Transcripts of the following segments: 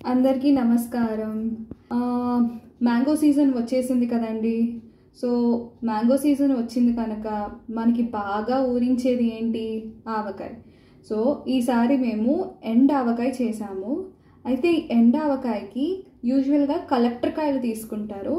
అందరికీ నమస్కారం. Mango season వచ్చేసింది కదండి. సో మ్యాంగో సీజన్ వచ్చింది కనుక మనకి బాగా ఊరించేది ఏంటి? ఆవకాయ. సో ఈసారి మేము ఎండ ఆవకాయ చేసాము. అయితే ఈ ఎండ ఆవకాయకి యూజువల్గా కలెక్టర్ కాయలు తీసుకుంటారు.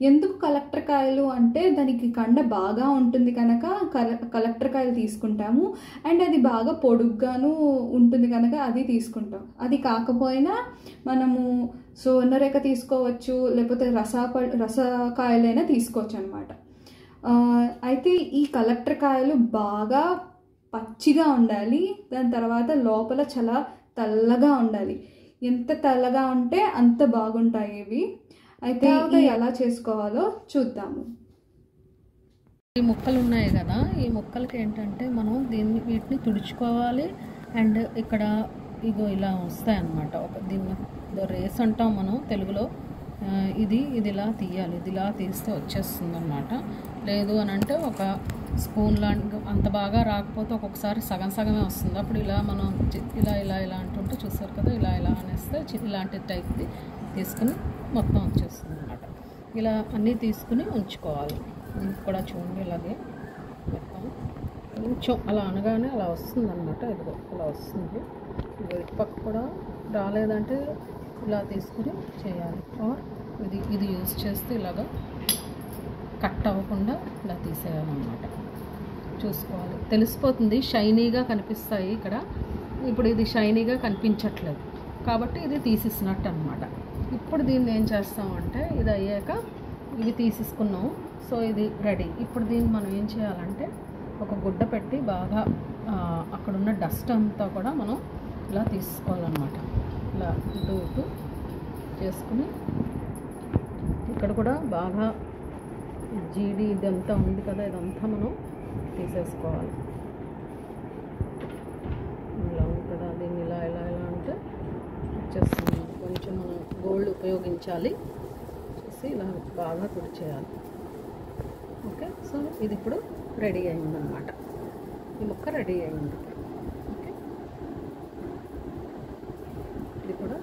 ఎందుకు కలెక్టర్ కాయలు అంటే దానికి కండ బాగా ఉంటుంది కనుక కలెక్టర్ కాయలు తీసుకుంటాము. అండ్ అది బాగా పొడుగ్గాను ఉంటుంది కనుక అది తీసుకుంటాం. అది కాకపోయినా మనము సోనరేఖ తీసుకోవచ్చు, లేకపోతే రసకాయలైనా తీసుకోవచ్చు అనమాట. అయితే ఈ కలెక్టర్ కాయలు బాగా పచ్చిగా ఉండాలి. దాని తర్వాత లోపల చాలా తెల్లగా ఉండాలి. ఎంత తెల్లగా ఉంటే అంత బాగుంటాయి ఇవి. అయితే ఎలా చేసుకోవాలో చూద్దాము. ఈ ముక్కలు ఉన్నాయి కదా, ఈ ముక్కలకి ఏంటంటే మనం వీటిని తుడుచుకోవాలి. అండ్ ఇక్కడ ఇగో ఇలా వస్తాయన్నమాట. దీన్ని రేస్ అంటాం మనం తెలుగులో. ఇది ఇలా తీయాలి. ఇది ఇలా తీస్తే వచ్చేస్తుంది అనమాట. లేదు అని అంటే ఒక స్పూన్ లాంటి అంత బాగా రాకపోతే ఒక్కొక్కసారి సగం సగమే వస్తుంది. అప్పుడు ఇలా మనం ఇలా అంటుంటే చూస్తారు కదా, ఇలా అనేస్తే ఇలాంటి టైప్ది తీసుకుని మొత్తం వచ్చేస్తుంది అనమాట. ఇలా అన్నీ తీసుకుని ఉంచుకోవాలి. కూడా చూడండి, ఇలాగే మొత్తం కొంచెం అలా అనగానే అలా వస్తుంది అనమాట. ఇదిగో అలా వస్తుంది. ఇటు పక్క కూడా రాలేదంటే ఇలా తీసుకుని చేయాలి. ఆర్ ఇది యూజ్ చేస్తే ఇలాగా కట్ అవ్వకుండా ఇలా తీసేయాలన్నమాట. చూసుకోవాలి, తెలిసిపోతుంది. షైనీగా కనిపిస్తాయి ఇక్కడ. ఇప్పుడు ఇది షైనీగా కనిపించట్లేదు కాబట్టి ఇది తీసేసినట్టు అనమాట. ఇప్పుడు దీన్ని ఏం చేస్తామంటే ఇది అయ్యాక ఇవి తీసేసుకున్నాం. సో ఇది రెడీ. ఇప్పుడు దీన్ని మనం ఏం చేయాలంటే ఒక గుడ్డ పెట్టి బాగా అక్కడున్న డస్ట్ అంతా కూడా మనం ఇలా తీసుకోవాలన్నమాట. ఇలా ఇటు చేసుకుని ఇక్కడ కూడా బాగా జీడి ఇదంతా ఉంది కదా, ఇదంతా మనం తీసేసుకోవాలి. ఇలా ఉంది కదా, దీన్ని ఇలా అంటే వచ్చేస్తుంది. కొంచెం మనం గోల్డ్ ఉపయోగించాలి. చేసి ఇలా బాగా తుడిచేయాలి. ఓకే, సో ఇది ఇప్పుడు రెడీ అయిందనమాట. ఈ ముక్క రెడీ అయింది. ఓకే, ఇది కూడా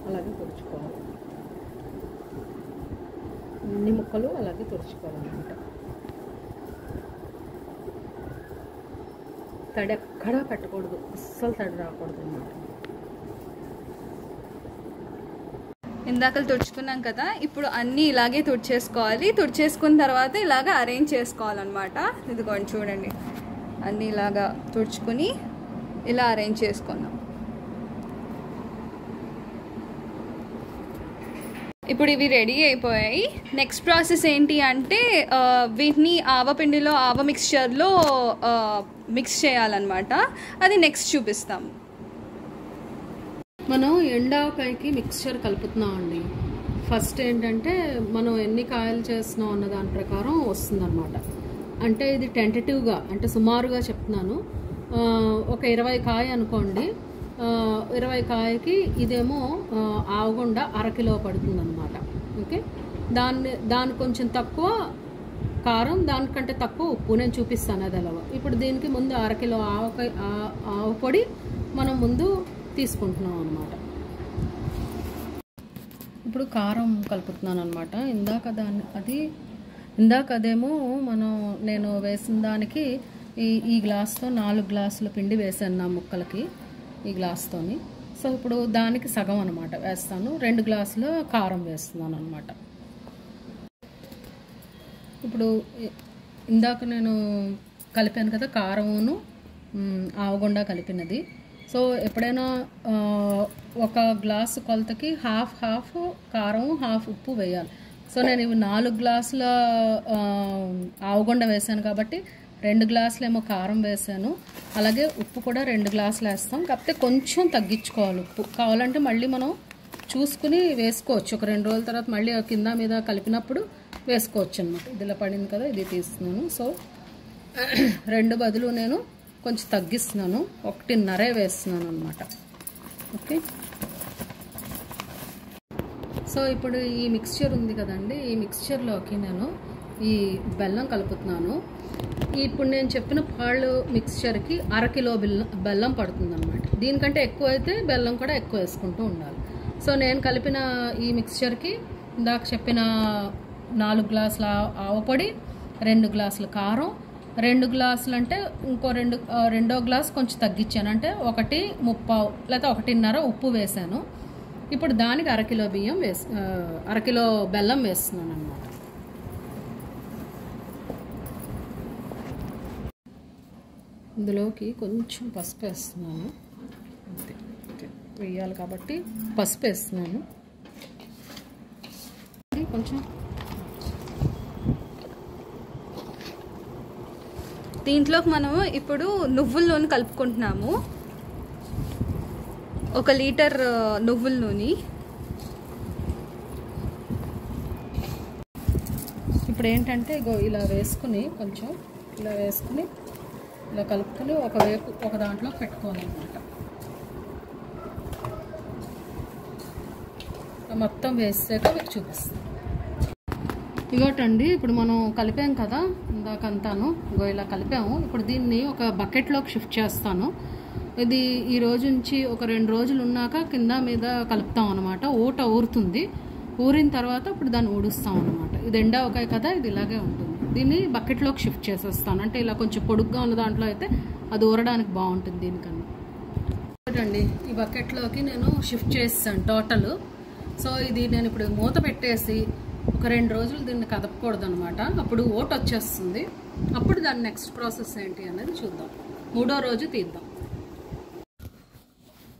అలాగే తుడుచుకోవాలి. అన్ని ముక్కలు అలాగే తుడుచుకోవాలన్నమాట. తడి ఎక్కడా పెట్టకూడదు, అస్సలు తడి రాకూడదు అన్నమాట. ఇందాకలు తుడుచుకున్నాం కదా, ఇప్పుడు అన్నీ ఇలాగే తుడిచేసుకోవాలి. తుడిచేసుకున్న తర్వాత ఇలాగ అరేంజ్ చేసుకోవాలన్నమాట. ఇదిగోండి చూడండి, అన్నీ ఇలాగా తుడుచుకుని ఇలా అరేంజ్ చేసుకున్నాం. ఇప్పుడు ఇవి రెడీ అయిపోయాయి. నెక్స్ట్ ప్రాసెస్ ఏంటి అంటే వీటిని ఆవపిండిలో ఆవ మిక్స్చర్లో మిక్స్ చేయాలన్నమాట. అది నెక్స్ట్ చూపిస్తాము. మనం ఎండాకాయకి మిక్స్చర్ కలుపుతున్నామండి. ఫస్ట్ ఏంటంటే మనం ఎన్ని కాయలు చేస్తున్నాం అన్న దాని ప్రకారం వస్తుందన్నమాట. అంటే ఇది టెంటేటివ్గా, అంటే సుమారుగా చెప్తున్నాను. ఒక 20 కాయ అనుకోండి. 20 కాయకి ఇదేమో ఆవగుండ అరకిలో పడుతుంది అనమాట. ఓకే, దాని కొంచెం తక్కువ కారం, దానికంటే తక్కువ ఉప్పు. నేను చూపిస్తాను అది ఎలాగో. ఇప్పుడు దీనికి ముందు అరకిలో ఆవ పొడి మనం ముందు తీసుకుంటున్నాం అనమాట. ఇప్పుడు కారం కలుపుతున్నాను అనమాట. ఇందాక అదేమో నేను వేసిన దానికి ఈ గ్లాస్తో 4 గ్లాసుల పిండి వేసాను నా ముక్కలకి, ఈ గ్లాస్తోని. సో ఇప్పుడు దానికి సగం అనమాట వేస్తాను. 2 గ్లాసుల కారం వేస్తున్నాను అనమాట. ఇప్పుడు ఇందాక నేను కలిపాను కదా కారమును ఆవగుండా కలిపినది. సో ఎప్పుడైనా ఒక గ్లాసు కొలతకి హాఫ్ కారం, హాఫ్ ఉప్పు వేయాలి. సో నేను ఇవి 4 గ్లాసుల ఆవగుండ వేసాను కాబట్టి 2 గ్లాసులేమో కారం వేసాను. అలాగే ఉప్పు కూడా 2 గ్లాసులు వేస్తాం. కాకపోతే కొంచెం తగ్గించుకోవాలి ఉప్పు. కావాలంటే మళ్ళీ మనం చూసుకుని వేసుకోవచ్చు. ఒక 2 రోజుల తర్వాత మళ్ళీ కింద మీద కలిపినప్పుడు వేసుకోవచ్చు అనమాట. ఇదిలా పడింది కదా, ఇది తీస్తున్నాను. సో 2 బదులు నేను కొంచెం తగ్గిస్తున్నాను, 1.5 వేస్తున్నాను అనమాట. ఓకే, సో ఇప్పుడు ఈ మిక్స్చర్ ఉంది కదండి, ఈ మిక్స్చర్లోకి నేను ఈ బెల్లం కలుపుతున్నాను. ఇప్పుడు నేను చెప్పిన పాళ్ళు మిక్స్చర్కి 1/2 కిలో బెల్లం పడుతుంది అనమాట. దీనికంటే ఎక్కువ అయితే బెల్లం కూడా ఎక్కువ వేసుకుంటూ ఉండాలి. సో నేను కలిపిన ఈ మిక్స్చర్కి ఇందాక చెప్పిన 4 గ్లాసుల ఆవపొడి, 2 గ్లాసుల కారం, 2 గ్లాసులు అంటే ఇంకో రెండో గ్లాస్ కొంచెం తగ్గించాను, అంటే 1:30 లేదా 1:30 ఉప్పు వేసాను. ఇప్పుడు దానికి అరకిలో బెల్లం వేస్తున్నాను అన్నమాట. ఇందులోకి కొంచెం పసుపు వేస్తున్నాను, అంతే వేయాలి కాబట్టి పసుపు వేస్తున్నాను. కొంచెం దీంట్లోకి మనం ఇప్పుడు నువ్వుల నూనె కలుపుకుంటున్నాము. 1 లీటర్ నువ్వుల నూనె. ఇప్పుడు ఏంటంటే ఇలా వేసుకుని కొంచెం ఇలా వేసుకుని ఇలా కలుపుకొని ఒకవైపు ఒక దాంట్లో పెట్టుకోవాలన్నమాట. మొత్తం వేసాక మీకు చూపిస్తాను. ఇగోటండి, ఇప్పుడు మనం కలిపాం కదా ఇందాకంతాను, ఇలా కలిపాము. ఇప్పుడు దీన్ని ఒక బకెట్లోకి షిఫ్ట్ చేస్తాను. ఇది ఈ రోజు నుంచి ఒక 2 రోజులు ఉన్నాక కింద మీద కలుపుతాం అనమాట. ఊట ఊరుతుంది. ఊరిన తర్వాత ఇప్పుడు దాన్ని ఊడుస్తాం అనమాట. ఇది ఎండావకాయ కదా, ఇది ఇలాగే ఉంటుంది. దీన్ని బకెట్లోకి షిఫ్ట్ చేసేస్తాను. అంటే ఇలా కొంచెం పొడుగ్గా ఉన్న దాంట్లో అయితే అది ఊరడానికి బాగుంటుంది దీనికన్నా. చూడండి, ఈ బకెట్లోకి నేను షిఫ్ట్ చేస్తాను టోటల్. సో ఇది నేను ఇప్పుడు మూత పెట్టేసి ఒక 2 రోజులు దీన్ని కదపకూడదు అనమాట. అప్పుడు ఓట్ వచ్చేస్తుంది. అప్పుడు దాని నెక్స్ట్ ప్రాసెస్ ఏంటి అనేది చూద్దాం. 3వ రోజు తీద్దాం.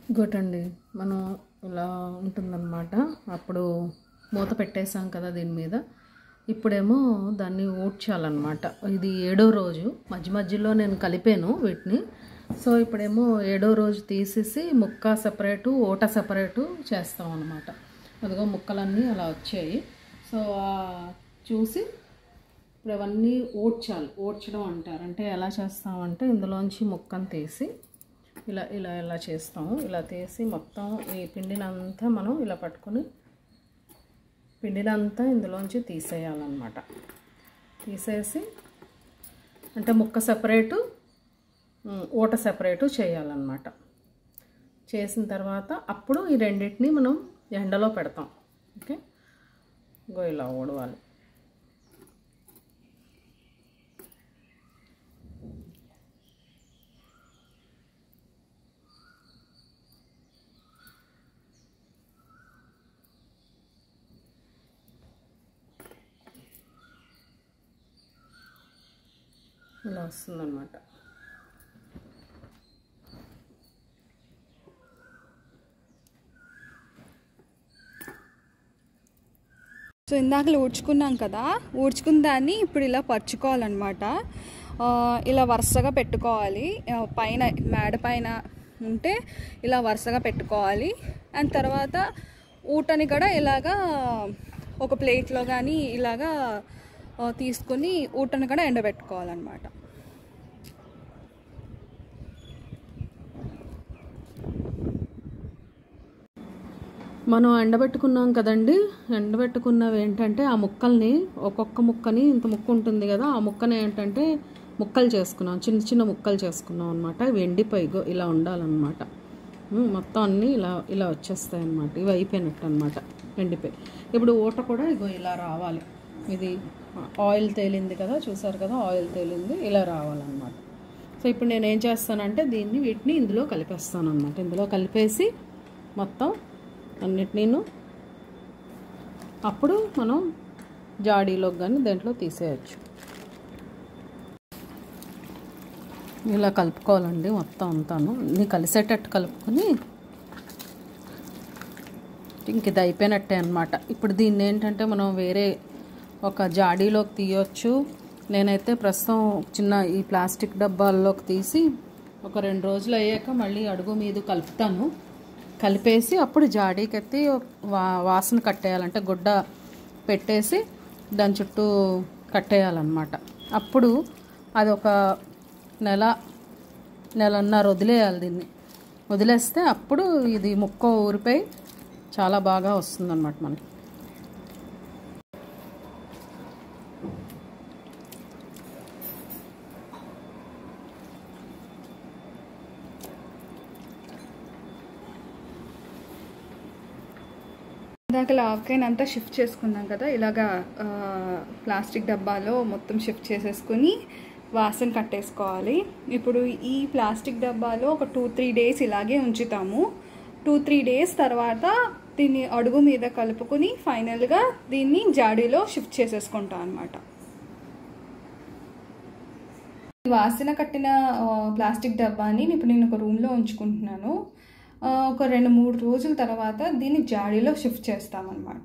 ఇంకోటండి, మనం ఇలా ఉంటుందన్నమాట. అప్పుడు మూత పెట్టేసాం కదా దీని మీద. ఇప్పుడేమో దాన్ని ఊడ్చాలన్నమాట. ఇది 7వ రోజు. మధ్యలో నేను కలిపాను వీటిని. సో ఇప్పుడేమో 7వ రోజు తీసేసి ముక్క సపరేటు, ఊట సపరేటు చేస్తాం అన్నమాట. అదిగో ముక్కలన్నీ అలా వచ్చాయి. సో చూసి ఇప్పుడు అవన్నీ ఓడ్చడం అంటారు. అంటే ఎలా చేస్తామంటే ఇందులోంచి ముక్కను తీసి ఇలా చేస్తాము. ఇలా తీసి మొత్తం ఈ పిండినంతా మనం ఇలా పట్టుకొని పిండినంతా ఇందులోంచి తీసేయాలన్నమాట. తీసేసి అంటే ముక్క సపరేటు, ఊట సపరేటు చేయాలన్నమాట. చేసిన తర్వాత అప్పుడు ఈ రెండింటిని మనం ఎండలో పెడతాం. ఓకే, ఇలా ఓడవాలి. ఇలా వస్తుందన్నమాట. సో ఇందాకలు ఊడ్చుకున్నాం కదా, ఊడ్చుకున్న దాన్ని ఇప్పుడు ఇలా పరుచుకోవాలన్నమాట. ఇలా వరుసగా పెట్టుకోవాలి. పైన మేడ పైన ఉంటే ఇలా వరుసగా పెట్టుకోవాలి. అండ్ తర్వాత ఊటని కూడా ఇలాగా ఒక ప్లేట్లో కానీ ఇలాగా తీసుకొని ఊటని కూడా ఎండబెట్టుకోవాలన్నమాట. మనం ఎండబెట్టుకున్నాం కదండి. ఎండబెట్టుకున్నవి ఏంటంటే ఆ ముక్కల్ని, ఒక్కొక్క ముక్కని ఇంత ముక్క ఉంటుంది కదా, ఆ ముక్కని ఏంటంటే ముక్కలు చేసుకున్నాం, చిన్న చిన్న ముక్కలు చేసుకున్నాం అనమాట. ఇవి ఎండిపోయి ఇలా ఉండాలన్నమాట. మొత్తం అన్నీ ఇలా వచ్చేస్తాయి అన్నమాట. ఇవి అయిపోయినట్టు అనమాట, ఎండిపోయి. ఇప్పుడు ఊట కూడా ఇలా రావాలి. ఇది ఆయిల్ తేలింది కదా, చూసారు కదా, ఆయిల్ తేలింది, ఇలా రావాలన్నమాట. సో ఇప్పుడు నేను ఏం చేస్తానంటే వీటిని ఇందులో కలిపేస్తాను అనమాట. ఇందులో కలిపేసి మొత్తం అన్నిటినీ అప్పుడు మనం జాడీలోకి కానీ దేంట్లో తీసేయచ్చు. ఇలా కలుపుకోవాలండి మొత్తం అంతాను. అన్నీ కలిసేటట్టు కలుపుకొని ఇంక ఇది అయిపోయినట్టే అనమాట. ఇప్పుడు దీన్ని ఏంటంటే మనం వేరే ఒక జాడీలోకి తీయొచ్చు. నేనైతే ప్రస్తుతం చిన్న ఈ ప్లాస్టిక్ డబ్బాల్లోకి తీసి ఒక 2 రోజులు అయ్యాక మళ్ళీ అడుగు మీద కలుపుతాను. కలిపేసి అప్పుడు జాడీకి ఎత్తి వాసన కట్టేయాలంటే గుడ్డ పెట్టేసి దాని చుట్టూ కట్టేయాలన్నమాట. అప్పుడు అది ఒక నెలన్నర వదిలేయాలి. దీన్ని వదిలేస్తే అప్పుడు ఇది ముక్క ఊరిపోయి చాలా బాగా వస్తుందన్నమాట మనకి. ఇందాక ఆవకాయనంతా షిఫ్ట్ చేసుకున్నాం కదా, ఇలాగా ప్లాస్టిక్ డబ్బాలో మొత్తం షిఫ్ట్ చేసేసుకుని వాసన కట్టేసుకోవాలి. ఇప్పుడు ఈ ప్లాస్టిక్ డబ్బాలో ఒక 2-3 డేస్ ఇలాగే ఉంచుతాము. 2-3 డేస్ తర్వాత దీన్ని అడుగు మీద కలుపుకొని ఫైనల్గా దీన్ని జాడీలో షిఫ్ట్ చేసేసుకుంటాం అనమాట. వాసన కట్టిన ప్లాస్టిక్ డబ్బాని ఇప్పుడు నేను ఒక రూమ్లో ఉంచుకుంటున్నాను. ఒక 2-3 రోజుల తర్వాత దీన్ని జాడీలో షిఫ్ట్ చేస్తామన్నమాట.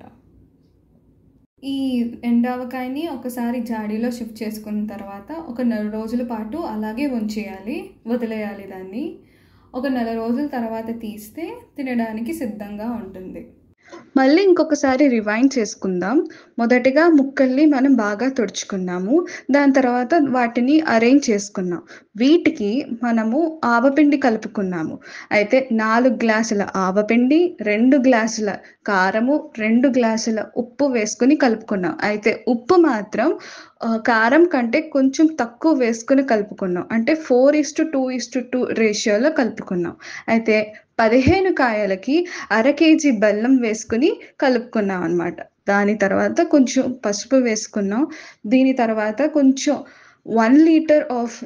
ఈ ఎండావకాయని ఒకసారి జాడీలో షిఫ్ట్ చేసుకున్న తర్వాత ఒక 4 రోజుల పాటు అలాగే ఉంచేయాలి, వదిలేయాలి దాన్ని. ఒక 4 రోజుల తర్వాత తీస్తే తినడానికి సిద్ధంగా ఉంటుంది. మళ్ళీ ఇంకొకసారి రివైండ్ చేసుకుందాం. మొదటిగా ముక్కల్ని మనం బాగా తుడుచుకున్నాము. దాని తర్వాత వాటిని అరేంజ్ చేసుకున్నాం. వీటికి మనము ఆవపిండి కలుపుకున్నాము. అయితే 4 గ్లాసుల ఆవపిండి, 2 గ్లాసుల కారము, 2 గ్లాసుల ఉప్పు వేసుకుని కలుపుకున్నాం. అయితే ఉప్పు మాత్రం కారం కంటే కొంచెం తక్కువ వేసుకుని కలుపుకున్నాం. అంటే 4:2:2 రేషియోలో కలుపుకున్నాం. అయితే 15 కాయలకి 1/2 కేజీ బెల్లం వేసుకుని కలుపుకున్నాం అనమాట. దాని తర్వాత కొంచెం పసుపు వేసుకున్నాం. దీని తర్వాత కొంచెం 1 లీటర్ ఆఫ్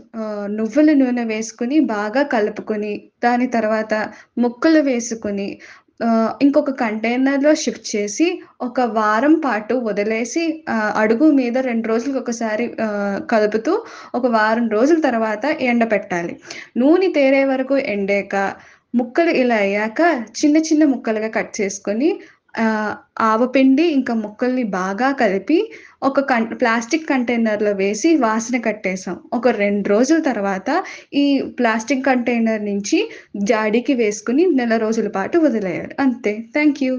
నువ్వుల నూనె వేసుకుని బాగా కలుపుకొని, దాని తర్వాత ముక్కలు వేసుకుని ఇంకొక కంటైనర్లో షిఫ్ట్ చేసి ఒక వారం పాటు వదిలేసి అడుగు మీద 2 రోజులకు ఒకసారి కలుపుతూ ఒక వారం రోజుల తర్వాత ఎండపెట్టాలి. నూనె తేరే వరకు ఎండాక ముక్కలు ఇలా అయ్యాక చిన్న చిన్న ముక్కలుగా కట్ చేసుకొని ఆవపిండి ఇంకా ముక్కల్ని బాగా కలిపి ఒక ప్లాస్టిక్ కంటైనర్లో వేసి వాసన కట్టేసాం. ఒక 2 రోజుల తర్వాత ఈ ప్లాస్టిక్ కంటైనర్ నుంచి జాడీకి వేసుకుని 4 రోజుల పాటు వదిలేయాలి. అంతే. Thank you.